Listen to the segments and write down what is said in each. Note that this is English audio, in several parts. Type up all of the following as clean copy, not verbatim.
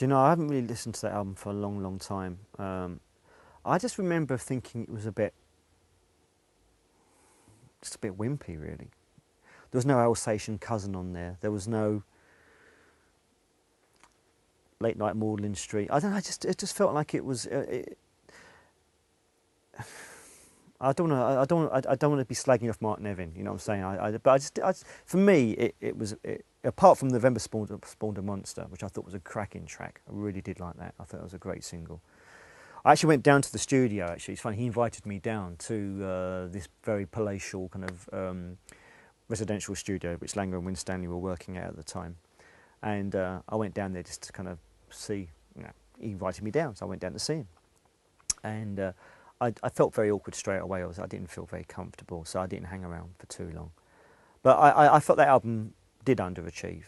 Do you know, I haven't really listened to that album for a long, long time. I just remember thinking it was just a bit wimpy, really. There was no Alsatian Cousin on there. There was no Late Night Maudlin Street. I don't know. It just felt like it was. I don't want to. I don't want to be slagging off Mark Nevin. You know what I'm saying? But for me, it was. Apart from November Spawned a Monster, which I thought was a cracking track. I really did like that. I thought it was a great single. I actually went down to the studio. Actually, it's funny. He invited me down to this very palatial kind of residential studio, which Langer and Winstanley were working at the time. And I went down there just to kind of see. You know, he invited me down, so I went down to see him. And I felt very awkward straight away. I didn't feel very comfortable, so I didn't hang around for too long. But I felt that album did underachieve.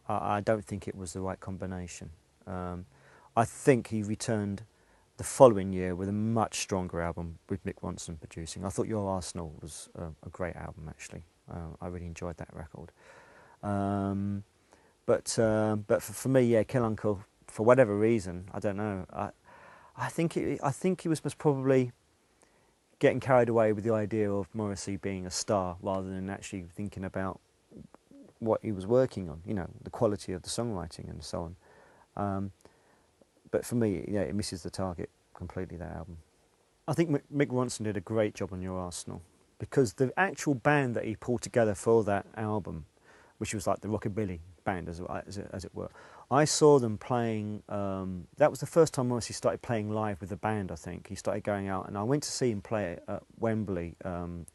I don't think it was the right combination. I think he returned the following year with a much stronger album with Mick Ronson producing. I thought Your Arsenal was a great album, actually. I really enjoyed that record. But for me, yeah, Kill Uncle, for whatever reason, I don't know. I think he was probably getting carried away with the idea of Morrissey being a star rather than actually thinking about what he was working on, you know, the quality of the songwriting and so on. But for me, yeah, it misses the target completely, that album. I think Mick Ronson did a great job on Your Arsenal, because the actual band that he pulled together for that album, which was like the rockabilly band as it were, I saw them playing. That was the first time Morrissey started playing live with the band. I think he started going out, and I went to see him play at Wembley, and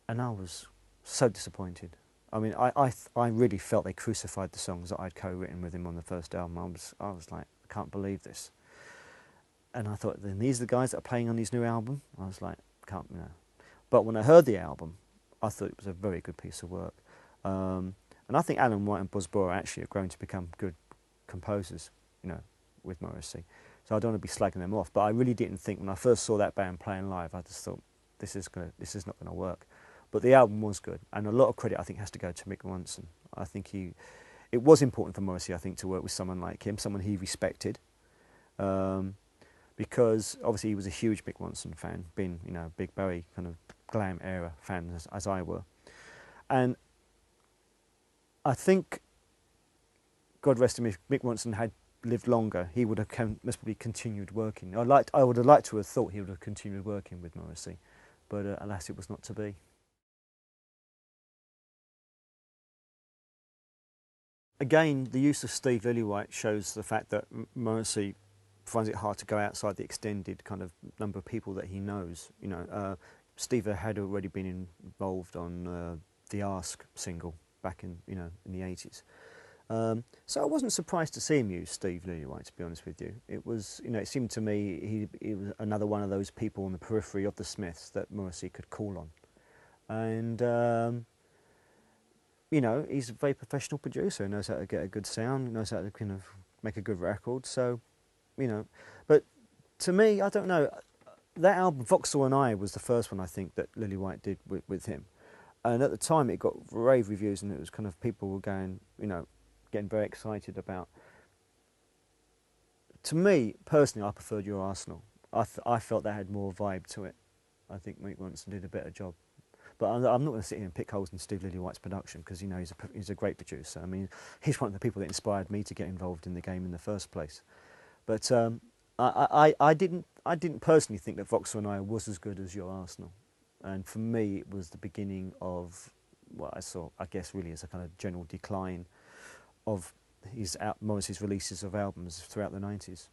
I was so disappointed. I mean, I really felt they crucified the songs that I'd co-written with him on the first album. I was like, I can't believe this. And I thought, then these are the guys that are playing on his new album. I was like, can't, you know. But when I heard the album, I thought it was a very good piece of work. And I think Alan White and Buzz Boyer actually are growing to become good composers, you know, with Morrissey. So I don't want to be slagging them off. But I really didn't think, when I first saw that band playing live, I just thought, this is not going to work. But the album was good, and a lot of credit I think has to go to Mick Ronson. I think it was important for Morrissey, I think, to work with someone like him, someone he respected, because obviously he was a huge Mick Ronson fan, being, you know, Big Barry kind of glam era fan as I were, and I think, God rest him, if Mick Ronson had lived longer, he would have most probably continued working. I would have liked to have thought he would have continued working with Morrissey, but alas, it was not to be. Again, the use of Steve Lillywhite shows the fact that Morrissey finds it hard to go outside the extended kind of number of people that he knows. You know, Steve had already been involved on the Ask single back in the 80s. So I wasn't surprised to see him use Steve Lillywhite, to be honest with you. It was, you know, it seemed to me he was another one of those people on the periphery of the Smiths that Morrissey could call on, and. You know, he's a very professional producer, knows how to get a good sound, knows how to kind of make a good record. So, you know, but to me, I don't know, that album, Vauxhall and I, was the first one I think that Lillywhite did with him. And at the time it got rave reviews, and it was kind of, people were going, you know, getting very excited about. To me, personally, I preferred Your Arsenal. I felt that had more vibe to it. I think Mick Ronson did a better job. But I'm not going to sit here and pick holes in Steve Lillywhite's production, because, you know, he's a great producer. I mean, he's one of the people that inspired me to get involved in the game in the first place. But I didn't personally think that Vauxhall and I was as good as Your Arsenal. And for me, it was the beginning of what I saw, I guess, really as a kind of general decline of Morrissey's releases of albums throughout the 90s.